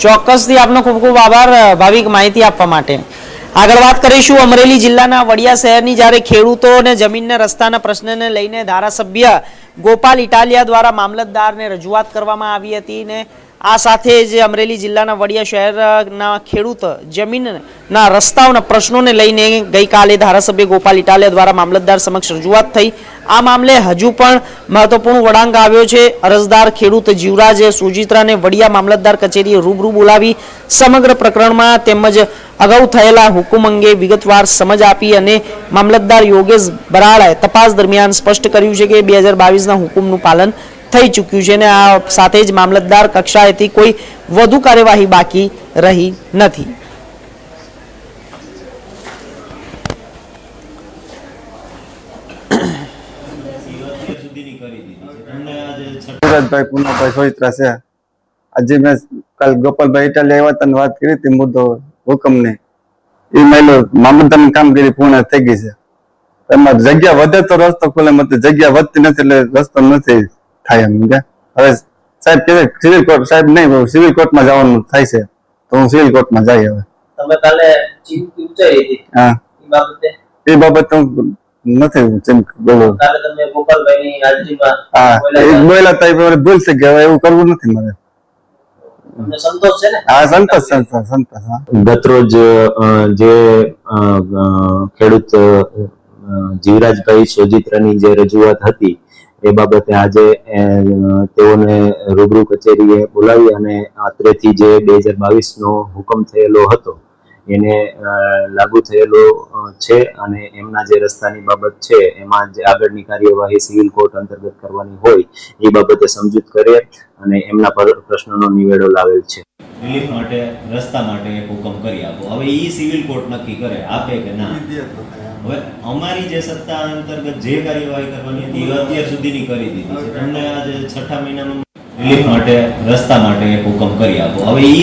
ચોક્કસથી આપનો ખૂબ ખૂબ આભાર ભાવિક માહિતી આપવા માટે। આગળ વાત કરીશું અમરેલી જિલ્લાના વડિયા શહેરની જ્યારે ખેડૂતો અને જમીનના રસ્તાના પ્રશ્નને લઈને ધારાસભ્ય ગોપાલ ઇટાલિયા દ્વારા મામલતદારને રજૂઆત કરવામાં આવી હતી ને આ સાથે જ અમરેલી જિલ્લાના વડિયા શહેરના ખેડૂત જમીનના રસ્તાઓના પ્રશ્નોને લઈને ગઈકાલે ધારાસભ્ય ગોપાલ ઇટાલિયા દ્વારા મામલતદાર સમક્ષ રજૂઆત થઈ। આ મામલે હજુ પણ મહત્વપૂર્ણ વળાંક આવ્યો છે। અરજદાર ખેડૂત જીવરાજ સુજિત્રાને વડિયા મામલતદાર કચેરીએ રૂબરૂ બોલાવી સમગ્ર પ્રકરણમાં તેમજ અગાઉ થયેલા હુકમ અંગે વિગતવાર સમજ આપી અને મામલતદાર યોગેશ બરાડાએ તપાસ દરમિયાન સ્પષ્ટ કર્યું છે કે 2022ના હુકમનું પાલન થઈ ચૂક્યું છે અને આ સાથે જ મામલતદાર કક્ષાએથી કોઈ વધુ કાર્યવાહી બાકી રહી નથી। ભાઈ પૂનાભાઈ સોઈત્રા છે। આજે મેં કાલ ગોપાલભાઈ ઇટાલિયા આવ્યા હતા વાત કરી હતી મુદ્દો હુકમ ને એ મહિલો મામલતદારની કામગીરી પૂર્ણ થઈ ગઈ છે। એમાં જગ્યા વધે તો રસ્તો ખુલે, મત જગ્યા વધતી નથી એટલે રસ્તો નથી થાય એમ કે હવે સાહેબ કે સિવિલ કોર્ટ સાહેબ નહીં સિવિલ કોર્ટમાં જવાનું થાય છે તો હું સિવિલ કોર્ટમાં જઈ। હવે તમે કાલે ચીમકી ઉચ્ચારી હતી હા એ બાબત હું નથી બોલો કાલે તમે ગોપાલભાઈની હાજરીમાં હા બોલ્યા હતા એ ભૂલ થઈ ગયા, હવે એવું કરવું નથી મારે। તમને સંતોષ છે ને? હા સંતોષ સંતોષ સંતોષ। ગતરોજ જે ખેડૂત જીવરાજભાઈ સોજિત્રાની જે રજૂઆત હતી એ બાબતે આજે તેઓને રૂબરૂ કચેરીએ બોલાવી અને અત્રેથી જે 2022નો હુકમ થયેલો હતો એને લાગુ થયેલો છે અને એમના જે રસ્તાની બાબત છે એમાં જે આગળની કાર્યવાહી સિવિલ કોર્ટ અંતર્ગત કરવાની હોય એ બાબતે સમજૂત કરે અને એમના પ્રશ્નનો નિવેડો લાવેલ છે। રિલીફ માટે રસ્તા માટે એક હુકમ કરી આપો, હવે એ સિવિલ કોર્ટ નક્કી કરે આપે કે ના। હવે અમારી જે સત્તા અંતર્ગત જે કાર્યવાહી કરવાની હતી એ અત્યાર સુધીની કરી દીધી છે। તમને આજે 6ઠા મહિનામાં રિલીફ માટે રસ્તા માટે એક હુકમ કરી આપો, હવે